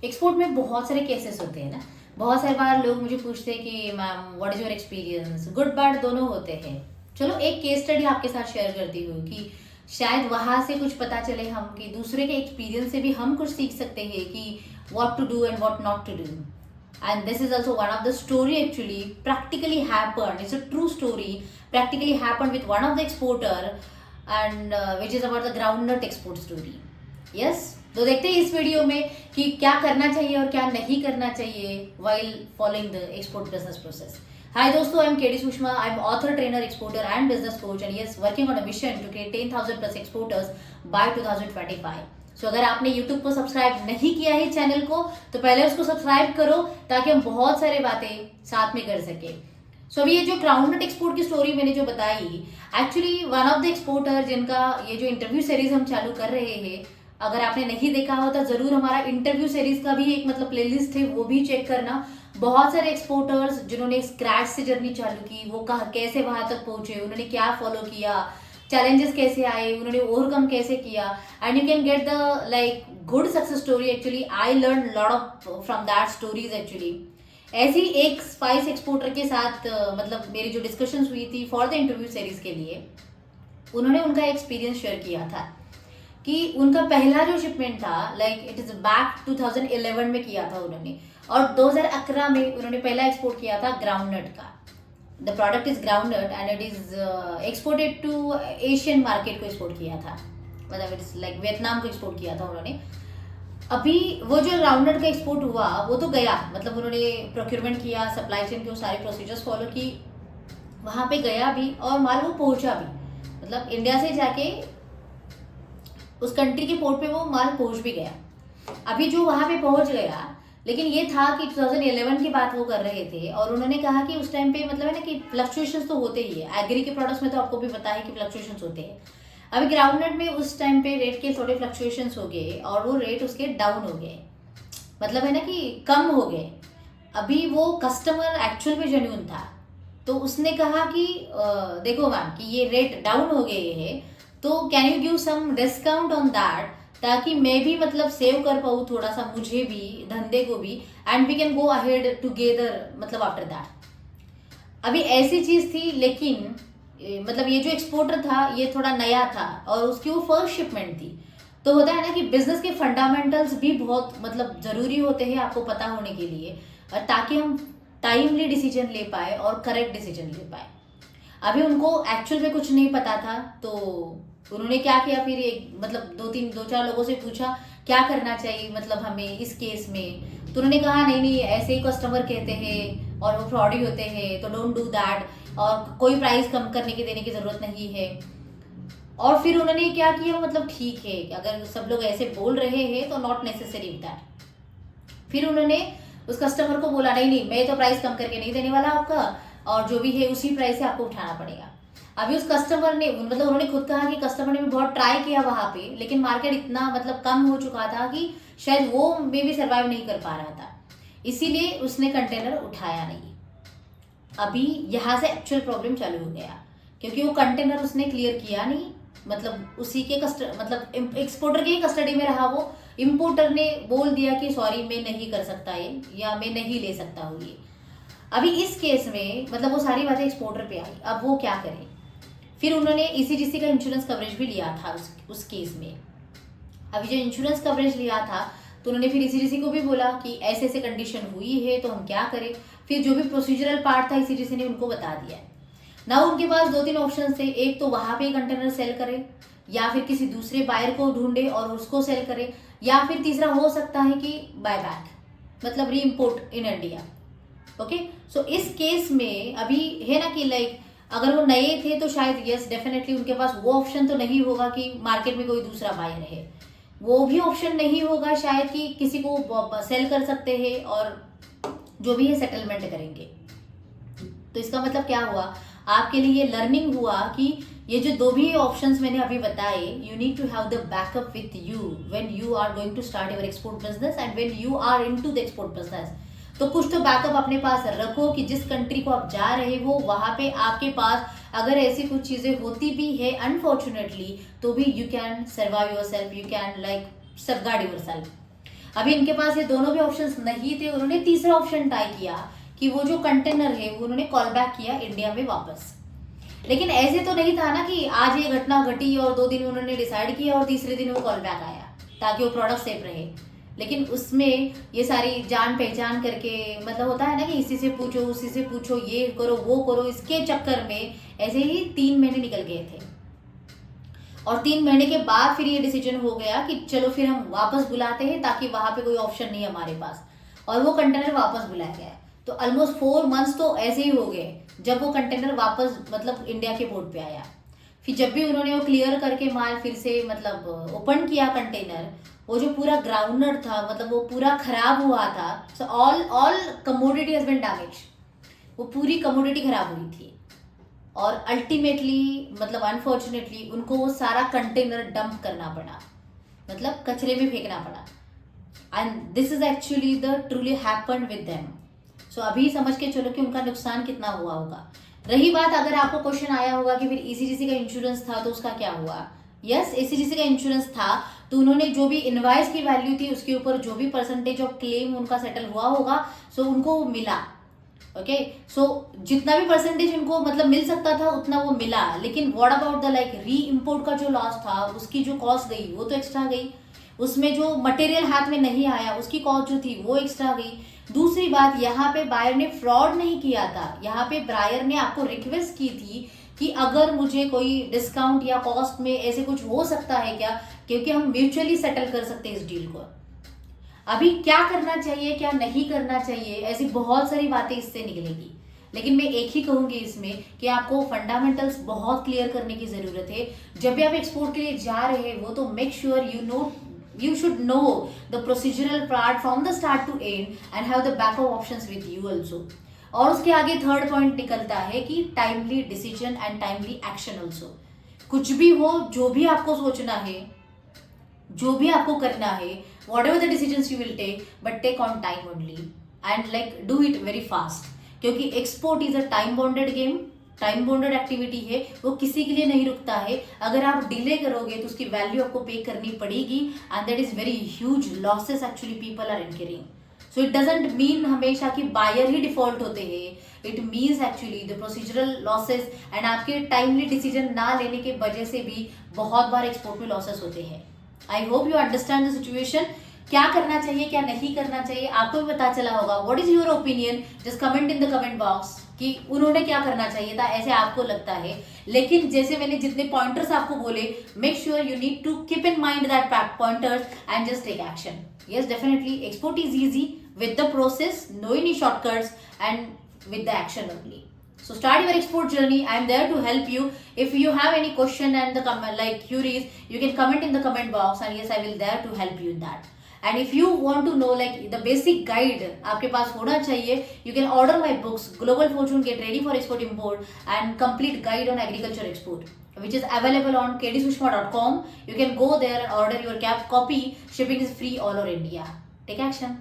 Export में बहुत सारे केसेस होते हैं ना। बहुत सारी बार लोग मुझे पूछते हैं कि ma'am what is your experience, good bad दोनों होते हैं। चलो एक केस स्टडी आपके साथ शेयर करती हूँ कि शायद वहां से कुछ पता चले हम कि दूसरे के एक्सपीरियंस से भी हम कुछ सीख सकते हैं कि what to do and what not to do. And this is also one of the story actually practically happened. It's a true story practically happened with one of the exporter and which is about the groundnut export story. Yes, तो देखते हैं इस video में कि क्या करना चाहिए और क्या नहीं करना चाहिए while following the export business process. Hi दोस्तों, I'm KDSushma. I'm author, trainer, exporter and business coach and yes, working on a mission to create 10,000 plus exporters by 2025. सो अगर आपने YouTube को सब्सक्राइब नहीं किया है चैनल को तो पहले उसको सब्सक्राइब करो ताकि हम बहुत सारे बातें साथ में कर सके। सो अभी ये जो ग्राउंडनट एक्सपोर्ट की स्टोरी मैंने जो बताई, actually one of the exporter जिनका ये जो इंटरव्यू सीरीज हम चालू कर रहे हैं, अगर आपने नहीं देखा हो तो जरूर हमारा इंटरव्यू सीरीज का भी एक मतलब प्लेलिस्ट है, वो भी चेक करना। बहुत सारे एक्सपोर्टर्स जिन्होंने स्क्रैच से जर्नी चालू की, वो कैसे वहां तक पहुंचे, उन्होंने क्या फॉलो किया, चैलेंजेस कैसे आए, उन्होंने ओवरकम कैसे किया, and you can get the like good success story. Actually I learn lot of from that stories. Actually ऐसी एक स्पाइस एक्सपोर्टर के साथ मतलब मेरी जो डिस्कशन हुई थी फॉर द इंटरव्यू सीरीज के लिए, उन्होंने उनका एक्सपीरियंस शेयर किया था कि उनका पहला जो शिपमेंट था लाइक इट इज बैक 2011 में किया था उन्होंने, और 2011 में उन्होंने पहला एक्सपोर्ट किया था ग्राउंडनट का। The product is groundnut and it is exported to Asian market को एक्सपोर्ट किया था, मतलब इट्स लाइक वियतनाम को एक्सपोर्ट किया था उन्होंने। अभी वो जो ग्राउंडनट का एक्सपोर्ट हुआ वो तो गया, मतलब उन्होंने प्रोक्योरमेंट किया, सप्लाई चेन के वो सारे प्रोसीजर्स फॉलो की, वहां पे गया भी और माल वो पहुंचा भी, मतलब इंडिया से जाके उस कंट्री के पोर्ट पे वो माल पहुंच भी गया। अभी जो वहां पे पहुंच गया, लेकिन ये था कि 2011 की बात वो कर रहे थे और उन्होंने कहा कि उस टाइम पे मतलब है ना कि फ्लक्चुएशंस तो होते ही है, एग्री के प्रोडक्ट्स में तो आपको भी पता है कि फ्लक्चुएशंस होते हैं। अभी ग्राउंडनट में उस टाइम पे रेट के थोड़े फ्लक्चुएशंस हो गए और वो रेट उसके डाउन हो गए, मतलब है ना कि कम हो गए। अभी वो कस्टमर एक्चुअल में जेन्युइन था, तो उसने कहा कि देखो मैम कि ये रेट डाउन हो गए हैं, तो can you give some discount on that, ताकि मैं भी मतलब सेव कर पाऊँ थोड़ा सा, मुझे भी, धंधे को भी, and we can go ahead together मतलब आफ्टर दैट। अभी ऐसी चीज थी, लेकिन मतलब ये जो एक्सपोर्टर था ये थोड़ा नया था और उसकी वो फर्स्ट शिपमेंट थी। तो होता है ना कि बिजनेस के फंडामेंटल्स भी बहुत मतलब जरूरी होते हैं आपको पता होने के लिए, और ताकि हम टाइमली डिसीजन ले पाए और करेक्ट डिसीजन ले पाए। अभी उनको एक्चुअल में कुछ नहीं पता था, तो उन्होंने क्या किया, फिर एक मतलब दो चार लोगों से पूछा क्या करना चाहिए मतलब हमें इस केस में, तो उन्होंने कहा नहीं नहीं ऐसे ही कस्टमर कहते हैं और वो फ्रॉडी होते हैं, तो डोंट डू दैट, और कोई प्राइस कम करने की देने की जरूरत नहीं है। और फिर उन्होंने क्या किया, मतलब ठीक है अगर सब लोग ऐसे बोल रहे हैं तो नॉट नेसेसरी दैट। फिर उन्होंने उस कस्टमर को बोला नहीं नहीं मैं तो प्राइस कम करके नहीं देने वाला आपका, और जो भी है उसी प्राइस से आपको उठाना पड़ेगा। अभी उस कस्टमर ने मतलब उन्होंने खुद कहा कि कस्टमर ने भी बहुत ट्राई किया वहां पे, लेकिन मार्केट इतना मतलब कम हो चुका था कि शायद वो मे भी सर्वाइव नहीं कर पा रहा था, इसीलिए उसने कंटेनर उठाया नहीं। अभी यहाँ से एक्चुअल प्रॉब्लम चालू हो गया, क्योंकि वो कंटेनर उसने क्लियर किया नहीं, मतलब उसी के मतलब एक्सपोर्टर के ही कस्टडी में रहा वो। इम्पोर्टर ने बोल दिया कि सॉरी मैं नहीं कर सकता ये, या मैं नहीं ले सकता हूँ ये। अभी इस केस में मतलब वो सारी बातें एक्सपोर्टर पे आई, अब वो क्या करे। फिर उन्होंने ईसीजीसी का इंश्योरेंस कवरेज भी लिया था उस केस में। अभी जो इंश्योरेंस कवरेज लिया था तो उन्होंने फिर ईसीजीसी को भी बोला कि ऐसे ऐसे कंडीशन हुई है तो हम क्या करें। फिर जो भी प्रोसीजरल पार्ट था ईसीजीसी ने उनको बता दिया। ना उनके पास 2-3 ऑप्शन थे, एक तो वहां पे कंटेनर सेल करे, या फिर किसी दूसरे बायर को ढूंढे और उसको सेल करे, या फिर तीसरा हो सकता है कि बाय बैक मतलब re import in India. Okay, सो इस केस में अभी है ना कि लाइक अगर वो नए थे तो शायद यस डेफिनेटली उनके पास वो ऑप्शन तो नहीं होगा कि मार्केट में कोई दूसरा बायर है, वो भी ऑप्शन नहीं होगा शायद कि किसी को सेल कर सकते हैं और जो भी है सेटलमेंट करेंगे। तो इसका मतलब क्या हुआ, आपके लिए ये लर्निंग हुआ कि ये जो दो भी ऑप्शंस मैंने अभी बताए, you need to have the backup with you when you are going to start your export business and when you are into the export business. तो कुछ तो बैकअप अपने पास रखो कि जिस कंट्री को आप जा रहे हो वहां पे आपके पास अगर ऐसी कुछ चीजें होती भी है अनफॉर्चुनेटली, तो भी you can survive your self, you can like safeguard your self. अभी इनके पास ये दोनों भी ऑप्शंस नहीं थे, उन्होंने तीसरा ऑप्शन ट्राई किया कि वो जो कंटेनर है वो उन्होंने कॉल बैक किया इंडिया में वापस। लेकिन ऐसे तो नहीं था ना कि आज ये घटना घटी और 2 दिन उन्होंने डिसाइड किया और तीसरे दिन वो कॉल बैक आया ताकि वो प्रोडक्ट सेफ रहे। लेकिन उसमें ये सारी जान पहचान करके, मतलब होता है ना कि इसी से पूछो उसी से पूछो, ये करो वो करो, इसके चक्कर में ऐसे ही 3 महीने निकल गए थे। और 3 महीने के बाद फिर ये डिसीजन हो गया कि चलो फिर हम वापस बुलाते हैं ताकि वहां पे कोई ऑप्शन नहीं है हमारे पास, और वो कंटेनर वापस बुलाया गया। तो ऑलमोस्ट 4 मंथ्स तो ऐसे ही हो गए जब वो कंटेनर वापस मतलब इंडिया के पोर्ट पे आया। फिर जब भी उन्होंने वो क्लियर करके माल फिर से मतलब ओपन किया कंटेनर, वो जो पूरा ग्राउंडनट था मतलब वो पूरा खराब हुआ था। So all commodity has been damage, वो पूरी कमोडिटी खराब हुई थी। और अल्टीमेटली मतलब अनफॉर्चुनेटली उनको वो सारा कंटेनर डंप करना पड़ा, मतलब कचरे में फेंकना पड़ा। And this is actually the truly happened with them. So अभी समझ के चलो कि उनका नुकसान कितना हुआ होगा। रही बात, अगर आपको क्वेश्चन आया होगा कि फिर एसीजीसी का इंश्योरेंस था तो उसका क्या हुआ, यस एसीजीसी का इंश्योरेंस था तो उन्होंने जो भी इनवाइस की वैल्यू थी उसके ऊपर जो भी परसेंटेज ऑफ क्लेम उनका सेटल हुआ होगा सो उनको वो मिला। ओके सो जितना भी परसेंटेज उनको मतलब मिल सकता था उतना वो मिला। लेकिन what about the like re import का जो लॉस था उसकी जो कॉस्ट गई वो तो एक्स्ट्रा गई, उसमें जो मटेरियल हाथ में नहीं आया उसकी कॉस्ट जो थी वो एक्स्ट्रा गई। दूसरी बात, यहाँ पे बायर ने फ्रॉड नहीं किया था, यहाँ पे बायर ने आपको रिक्वेस्ट की थी कि अगर मुझे कोई डिस्काउंट या कॉस्ट में ऐसे कुछ हो सकता है क्या, क्योंकि हम म्यूचुअली सेटल कर सकते हैं इस डील को। अभी क्या करना चाहिए क्या नहीं करना चाहिए, ऐसी बहुत सारी बातें इससे निकलेगी। लेकिन मैं एक ही कहूंगी इसमें कि आपको फंडामेंटल्स बहुत क्लियर करने की जरूरत है। जब भी आप एक्सपोर्ट के लिए जा रहे हो तो make sure you should know the procedural part from the start to end and have the backup options with you also। और उसके आगे थर्ड पॉइंट निकलता है कि timely decision and timely action also. कुछ भी हो, जो भी आपको सोचना है, जो भी आपको करना है, whatever the decisions you will take, but take on time only and like do it very fast। क्योंकि export is a time bonded game, time bonded activity है, वो किसी के लिए नहीं रुकता है। अगर आप डिले करोगे तो उसकी वैल्यू आपको पे करनी पड़ेगी and that is very huge losses actually people are incurring. So it doesn't mean हमेशा कि बायर ही डिफॉल्ट होते हैं, it means actually the procedural losses and आपके टाइमली डिसीजन ना लेने के वजह से भी बहुत बार एक्सपोर्ट में लॉसेस होते हैं। I hope you understand the situation. क्या करना चाहिए क्या नहीं करना चाहिए आपको भी पता चला होगा। What is your opinion, just comment in the comment box कि उन्होंने क्या करना चाहिए था, ऐसे आपको लगता है। लेकिन जैसे मैंने जितने पॉइंटर्स आपको बोले, make sure you need to keep in mind that pointers and just take action. Yes definitely export is easy with the process, no any shortcuts and with the action only। So start your export journey. I am there to help you. If you have any question and the like queries, you can comment in the comment box and yes I will there to help you in that। And if you want to know like the basic guide आपके पास होना चाहिए, you can order my books Global Fortune Get Ready for Export Import and Complete Guide on Agriculture Export, which is available on KDSushma.com। You can go there and order your copy. Shipping is free all over India। Take action।